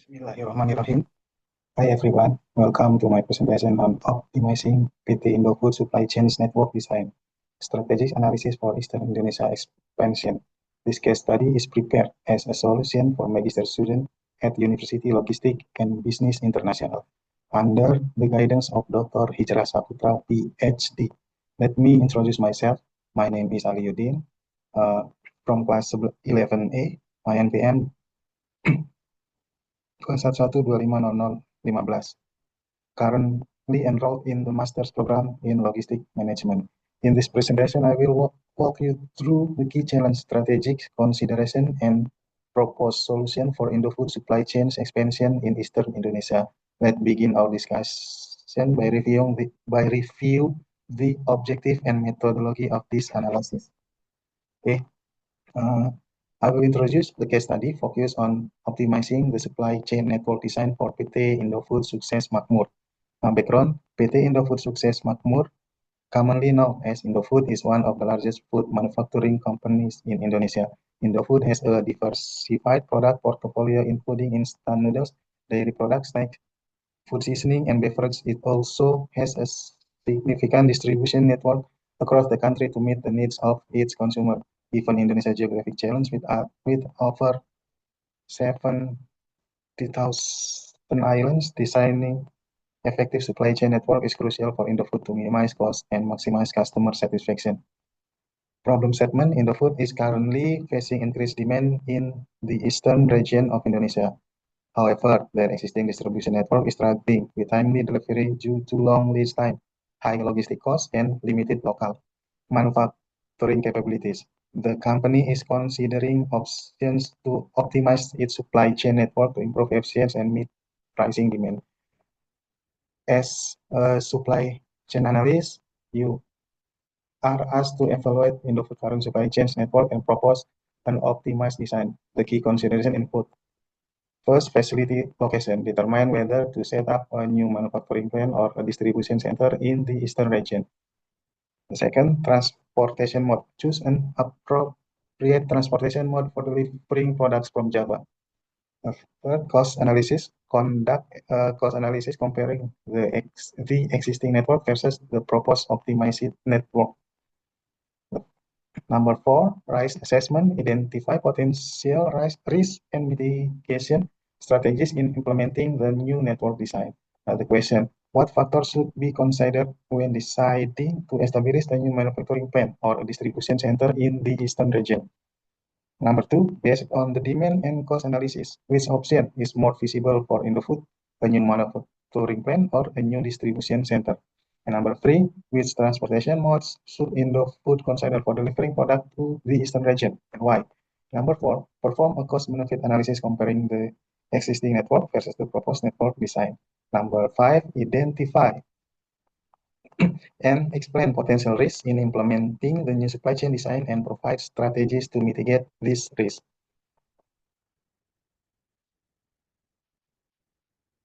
Bismillahirrahmanirrahim. Hi everyone, welcome to my presentation on optimizing PT Indofood Supply Chains Network Design, Strategic Analysis for Eastern Indonesia Expansion. This case study is prepared as a solution for magister student at University Logistics and Business International under the guidance of Dr. Hijrah Saputra, PhD. Let me introduce myself. My name is Aliuddin, from class 11A. My NPM 211250015. Currently enrolled in the master's program in logistic management. In this presentation, I will walk you through the key challenge, strategic consideration, and proposed solution for Indofood supply chains expansion in Eastern Indonesia. Let's begin our discussion by review the objective and methodology of this analysis. Okay. Uh, I will introduce the case study focused on optimizing the supply chain network design for PT Indofood Sukses Makmur. Background, PT Indofood Sukses Makmur, commonly known as Indofood, is one of the largest food manufacturing companies in Indonesia. Indofood has a diversified product portfolio including instant noodles, dairy products, snacks, food seasoning, and beverage. It also has a significant distribution network across the country to meet the needs of its consumer. Given Indonesia's geographic challenge with over 70,000 islands, designing effective supply chain network is crucial for Indofood to minimize costs and maximize customer satisfaction. Problem statement: Indofood is currently facing increased demand in the eastern region of Indonesia. However, their existing distribution network is struggling with timely delivery due to long lead time, high logistic costs, and limited local manufacturing capabilities. The company is considering options to optimize its supply chain network to improve efficiency and meet pricing demand. As a supply chain analyst, you are asked to evaluate Indofood current supply chain network and propose an optimized design. The key consideration input: first, facility location. Determine whether to set up a new manufacturing plant or a distribution center in the eastern region. The second, transportation mode. Choose an appropriate transportation mode for delivering products from Java. The third, cost analysis. Conduct cost analysis comparing the existing network versus the proposed optimized network. Number four, risk assessment. Identify potential risk and mitigation strategies in implementing the new network design. The question: what factors should be considered when deciding to establish a new manufacturing plant or a distribution center in the eastern region? Number two, based on the demand and cost analysis, which option is more feasible for Indofood, a new manufacturing plant or a new distribution center? And number three, which transportation modes should Indofood consider for delivering product to the eastern region and why? Number four, perform a cost-benefit analysis comparing the existing network versus the proposed network design. Number five, identify and explain potential risks in implementing the new supply chain design and provide strategies to mitigate these risks.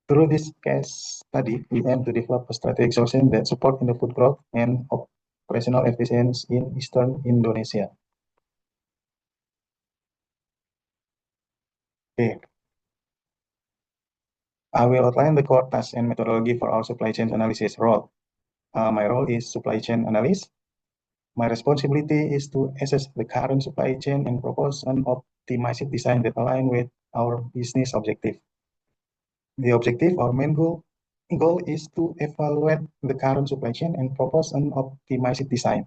Through this case study, we aim to develop a strategic solution that support Indofood growth and operational efficiency in Eastern Indonesia. Okay. I will outline the core tasks and methodology for our supply chain analysis role. My role is supply chain analyst. My responsibility is to assess the current supply chain and propose an optimized design that align with our business objective. The objective or main goal is to evaluate the current supply chain and propose an optimized design.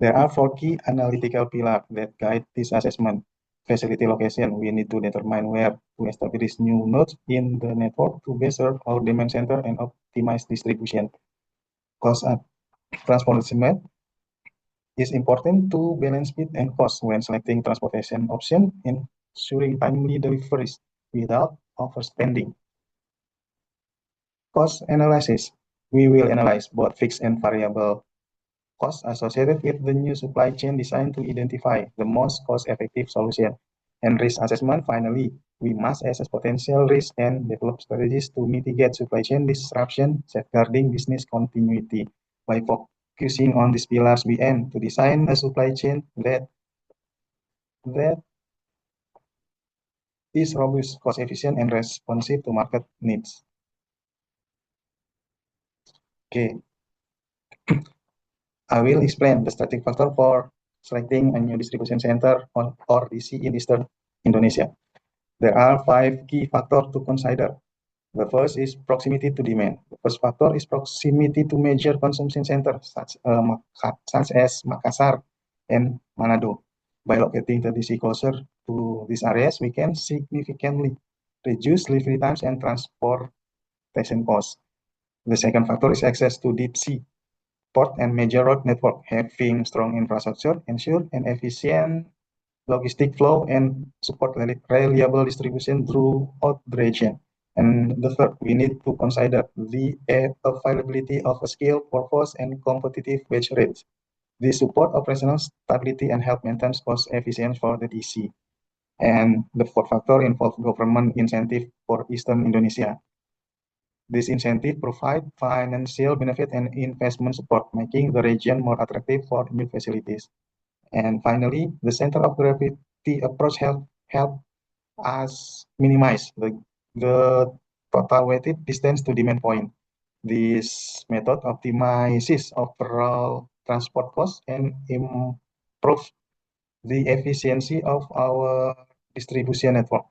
There are four key analytical pillars that guide this assessment. Facility location. We need to determine where to establish new nodes in the network to best serve our demand center and optimize distribution. Cost and transportation mode. It's important to balance speed and cost when selecting transportation option, ensuring timely deliveries without overspending. Cost analysis. We will analyze both fixed and variable costs associated with the new supply chain design to identify the most cost-effective solution. And risk assessment. Finally, we must assess potential risks and develop strategies to mitigate supply chain disruption, safeguarding business continuity. By focusing on these pillars, we aim to design a supply chain that is robust, cost-efficient, and responsive to market needs. Okay, I will explain the strategic factor for selecting a new distribution center or DC in Eastern Indonesia. There are 5 key factors to consider. The first is proximity to demand. The first factor is proximity to major consumption centers such as Makassar and Manado. By locating the DC closer to these areas, we can significantly reduce delivery times and transportation costs. The second factor is access to deep sea port and major road network. Having strong infrastructure ensure an efficient logistic flow and support reliable distribution throughout the region. And the third, we need to consider the availability of a skilled workforce and competitive wage rates. These support operational stability and help maintain cost efficiency for the DC. And the fourth factor involves government incentive for Eastern Indonesia. This incentive provide financial benefit and investment support, making the region more attractive for new facilities. And finally, the center of gravity approach help us minimize the total weighted distance to demand point. This method optimizes overall transport costs and improves the efficiency of our distribution network.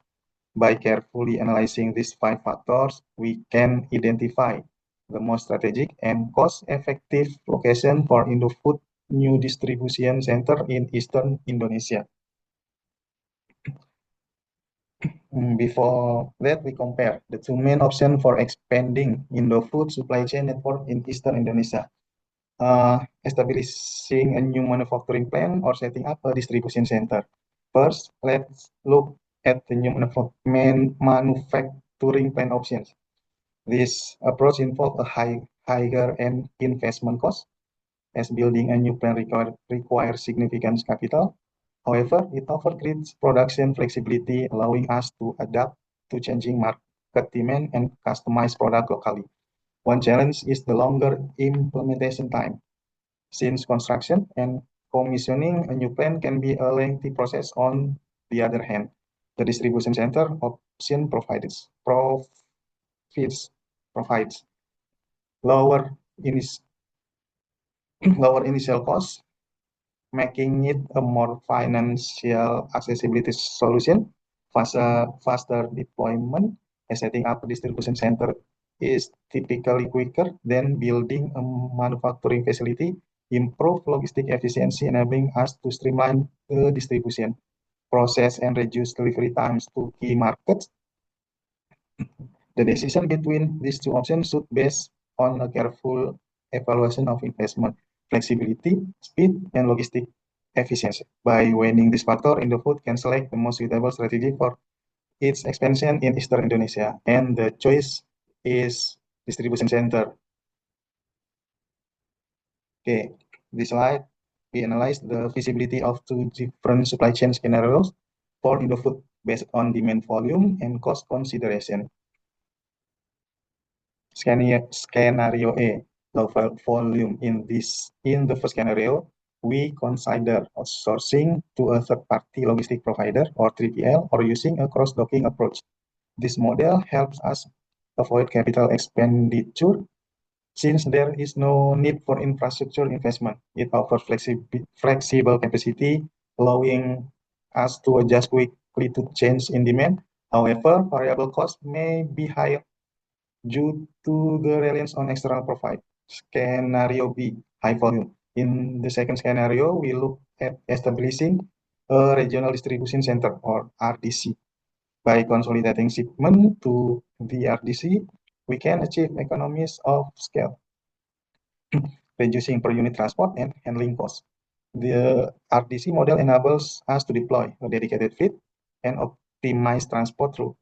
By carefully analyzing these 5 factors, we can identify the most strategic and cost-effective location for Indofood new distribution center in Eastern Indonesia. Before that, we compare the 2 main options for expanding Indofood supply chain network in Eastern Indonesia. Establishing a new manufacturing plant or setting up a distribution center. First, let's look at the new manufacturing plant options. This approach involves a higher and investment cost, as building a new plant requires significant capital. However, it offers great production flexibility, allowing us to adapt to changing market demand and customize product locally. One challenge is the longer implementation time. Since construction and commissioning a new plant can be a lengthy process, on the other hand, the distribution center option provides lower, lower initial costs, making it a more financial accessibility solution. Faster deployment, and setting up a distribution center is typically quicker than building a manufacturing facility. Improve logistic efficiency, enabling us to streamline the distribution process and reduce delivery times to key markets. The decision between these 2 options should be based on a careful evaluation of investment, flexibility, speed, and logistic efficiency. By weighing this factor, Indofood can select the most suitable strategy for its expansion in Eastern Indonesia, and the choice is distribution center. Okay, this slide, we analyze the feasibility of 2 different supply chain scenarios for Indofood based on demand volume and cost consideration. Scenario A, low volume. In the first scenario, we consider outsourcing to a third-party logistic provider or 3PL or using a cross-docking approach. This model helps us avoid capital expenditure since there is no need for infrastructure investment. It offers flexible capacity, allowing us to adjust quickly to change in demand. However, variable costs may be higher due to the reliance on external provide. Scenario B, high volume. In the second scenario, we look at establishing a regional distribution center or RDC. By consolidating shipment to the RDC, we can achieve economies of scale, reducing per unit transport and handling costs. The RDC model enables us to deploy a dedicated fleet and optimize transport through,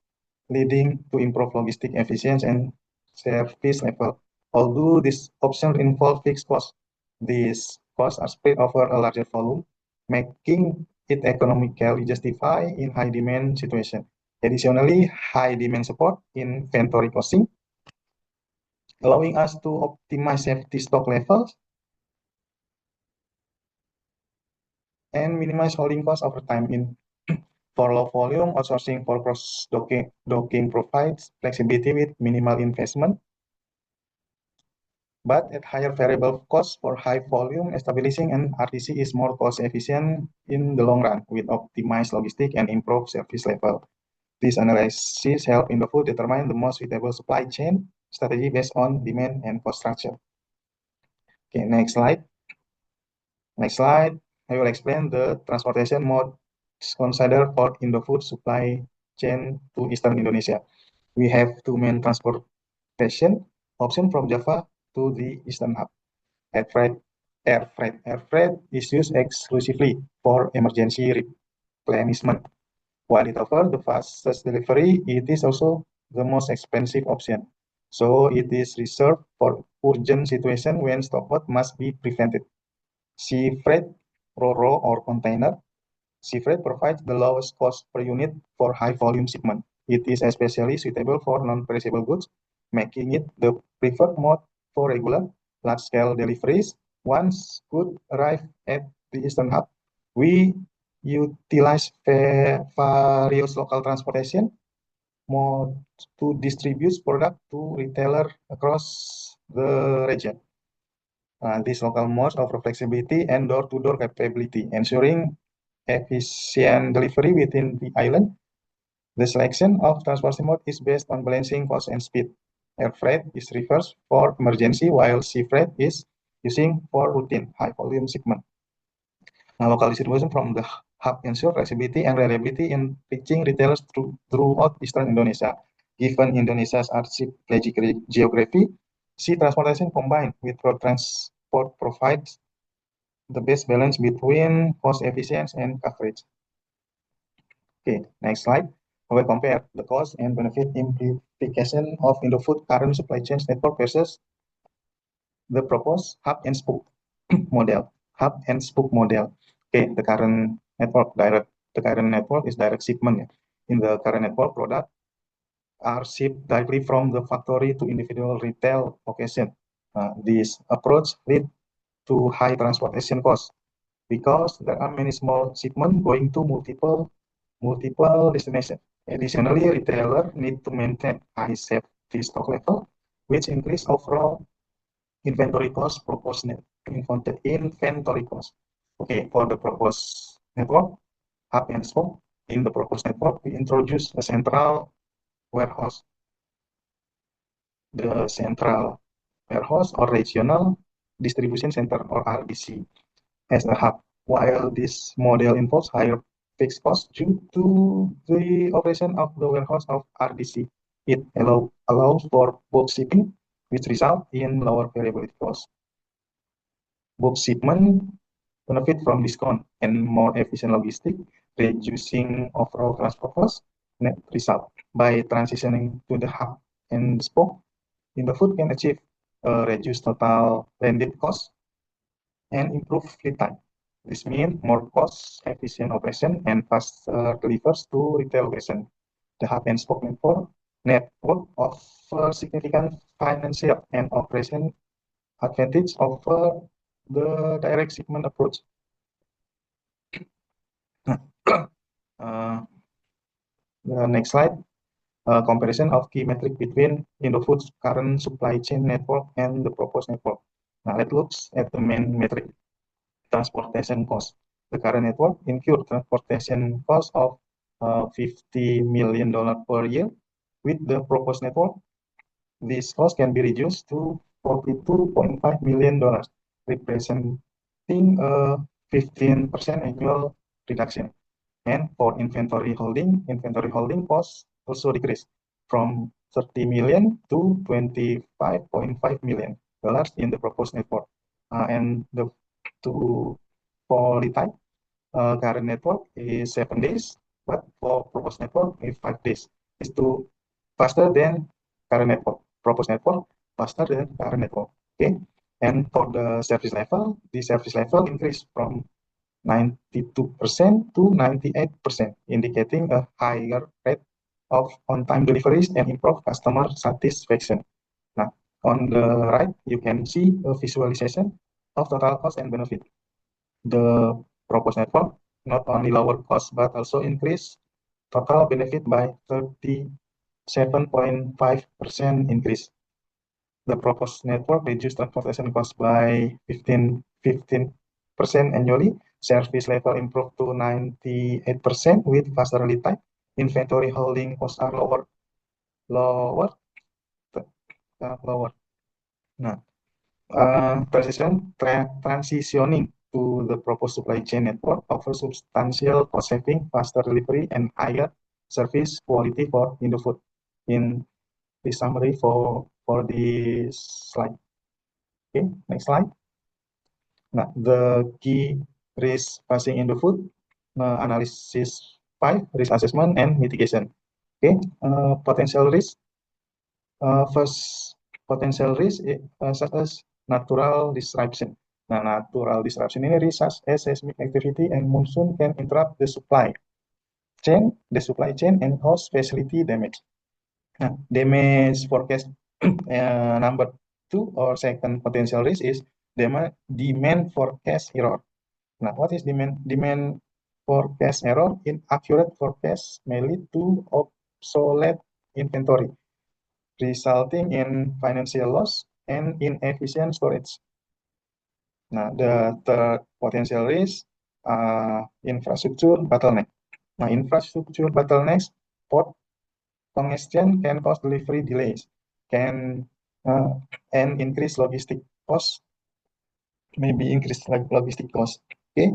leading to improved logistic efficiency and service level. Although this option involves fixed costs, these costs are spread over a larger volume, making it economically justified in high demand situation. Additionally, high demand support inventory costing, allowing us to optimize safety stock levels and minimize holding costs over time. In For low volume, outsourcing for cross-docking provides flexibility with minimal investment. But at higher variable cost for high volume, establishing an RDC is more cost efficient in the long run with optimized logistics and improved service level. This analysis help Indofood determine the most suitable supply chain strategy based on demand and cost structure. Okay, next slide. Next slide, I will explain the transportation modes considered for Indofood supply chain to Eastern Indonesia. We have two main transportation options from Java to the Eastern Hub. Air freight. Air freight is used exclusively for emergency replenishment. While it offers the fastest delivery, it is also the most expensive option. So it is reserved for urgent situation when stopout must be prevented. Sea freight, ro-ro or container. Sea freight provides the lowest cost per unit for high volume shipment. It is especially suitable for non-perishable goods, making it the preferred mode for regular, large-scale deliveries. Once goods arrive at the Eastern Hub, we utilize various local transportation modes to distribute product to retailers across the region. These local modes offer flexibility and door-to-door capability, ensuring efficient delivery within the island. The selection of transportation mode is based on balancing cost and speed. Air freight is reserved for emergency, while sea freight is using for routine high-volume shipment. Now, local distribution from the hub ensure flexibility and reliability in reaching retailers throughout Eastern Indonesia. Given Indonesia's archipelagic geography, sea transportation combined with road transport provides the best balance between cost efficiency and coverage. Okay, next slide. We will compare the cost and benefit implication of Indofood current supply chain network versus the proposed hub and spoke model. Hub and spoke model. Okay, the current network is direct shipment. In the current network, products are shipped directly from the factory to individual retail location. This approach leads to high transportation costs because there are many small shipments going to multiple destinations. Additionally, retailers need to maintain high safety stock level, which increase overall inventory cost proportionate inventory cost. Okay, for the proposed network, hub and spoke, in the proposed network, we introduce a central warehouse. The central warehouse or regional distribution center or RDC as a hub. While this model involves higher fixed costs due to the operation of the warehouse of RDC, it allows for bulk shipping, which result in lower variability costs. Bulk shipment benefit from discount and more efficient logistics, reducing overall transport costs. Net result, by transitioning to the hub and spoke, Indofood can achieve reduced total landed cost and improve fleet time. This means more cost-efficient operation and faster deliveries to retail location. The hub and spoke network offers significant financial and operation advantage over the direct shipment approach. The next slide, comparison of key metric between Indofood's current supply chain network and the proposed network. Now let's look at the main metric. Transportation cost. The current network incurs transportation cost of $50 million per year. With the proposed network, this cost can be reduced to $42.5 million, representing a 15% annual reduction. And for inventory holding costs also decrease from $30 million to $25.5 million in the proposed network. And for lead time, current network is 7 days, but for proposed network is 5 days. It's faster than current network. Proposed network faster than current network. Okay, and for the service level increased from 92% to 98%, indicating a higher rate of on-time deliveries and improved customer satisfaction. Now, on the right, you can see a visualization of total cost and benefit. The proposed network not only lower cost but also increase total benefit by 37.5% increase. The proposed network reduced transportation costs by 15% annually. Service level improved to 98% with faster lead time. Inventory holding costs are lower. Nah, transitioning to the proposed supply chain network offers substantial cost saving, faster delivery, and higher service quality for Indofood. In the summary for this slide. Okay, next slide. Nah, the key risk facing Indofood, analysis 5, risk assessment and mitigation. Okay, potential risk. First, potential risk such as natural disruption. Nah, natural disruption ini risk such as seismic activity and monsoon can interrupt the supply chain and cause facility damage. Nah, damage forecast number 2 or second potential risk is demand forecast error. Now, what is demand forecast error? Inaccurate forecast may lead to obsolete inventory, resulting in financial loss and inefficient storage. Nah, the third potential risk, infrastructure bottleneck. Nah, infrastructure bottlenecks, port congestion can cause delivery delays, and increase logistic costs, maybe increase like logistic costs. Okay.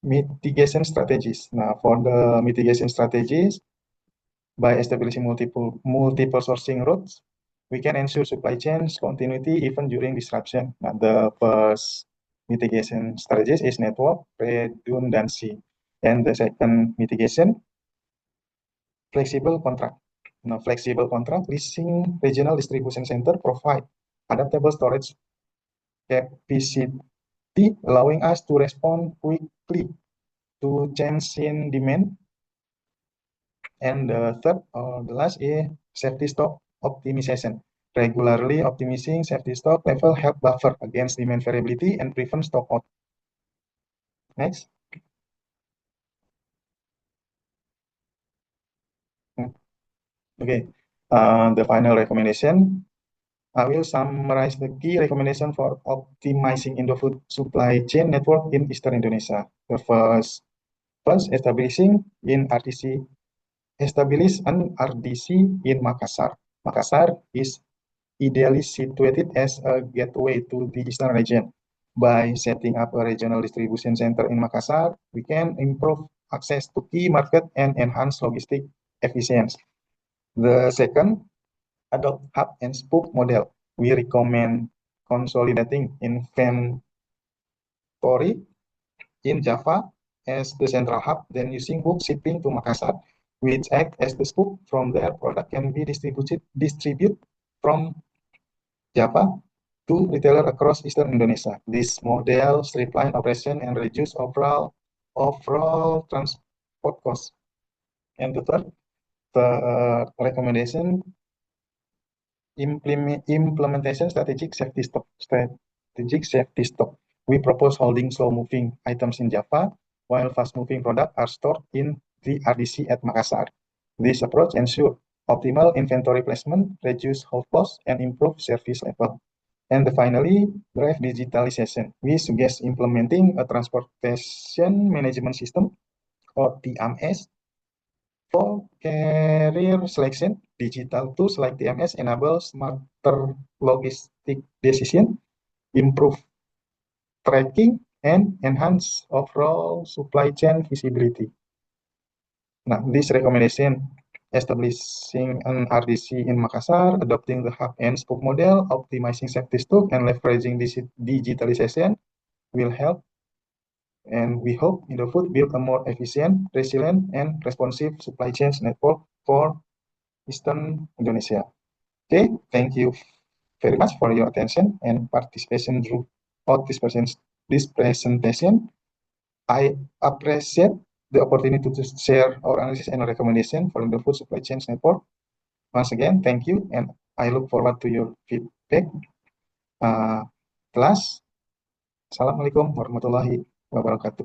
Mitigation strategies. Now, for the mitigation strategies, by establishing multiple sourcing routes, we can ensure supply chains continuity even during disruption. Now, the first mitigation strategies is network redundancy, and the second mitigation, flexible contract. Now, flexible contract, leasing regional distribution center provide adaptable storage capacity, allowing us to respond quickly to change in demand. And the third or the last is safety stock optimization. Regularly optimizing safety stock level help buffer against demand variability and prevent stock out. Next. Okay. The final recommendation. I will summarize the key recommendation for optimizing Indofood supply chain network in Eastern Indonesia. The first, establish an RDC in Makassar. Makassar is ideally situated as a gateway to the Eastern region. By setting up a regional distribution center in Makassar, we can improve access to key market and enhance logistic efficiency. The second, adopt hub and spoke model. We recommend consolidating inventory in Java as the central hub, then using bulk shipping to Makassar, which act as the spoke. From there, product can be distributed from Java to retailer across Eastern Indonesia. This model streamline operation and reduce overall transport costs. And the third recommendation, implementation strategic safety stock. We propose holding slow-moving items in Java, while fast-moving products are stored in the RDC at Makassar. This approach ensures optimal inventory placement, reduce hold costs, and improve service level. And finally, drive digitalization. We suggest implementing a transportation management system, or TMS, for carrier selection. Digital tools like TMS enable smarter logistic decision, improve tracking, and enhance overall supply chain visibility. Now, this recommendation, establishing an RDC in Makassar, adopting the hub and spoke model, optimizing safety stock, and leveraging digitalization will help. And we hope Indofood build a more efficient, resilient, and responsive supply chain network for Eastern Indonesia. Okay, thank you very much for your attention and participation throughout this presentation. I appreciate the opportunity to share our analysis and recommendation for the food supply chain network. Once again, thank you, and I look forward to your feedback. Class. Assalamualaikum warahmatullahi wabarakatuh.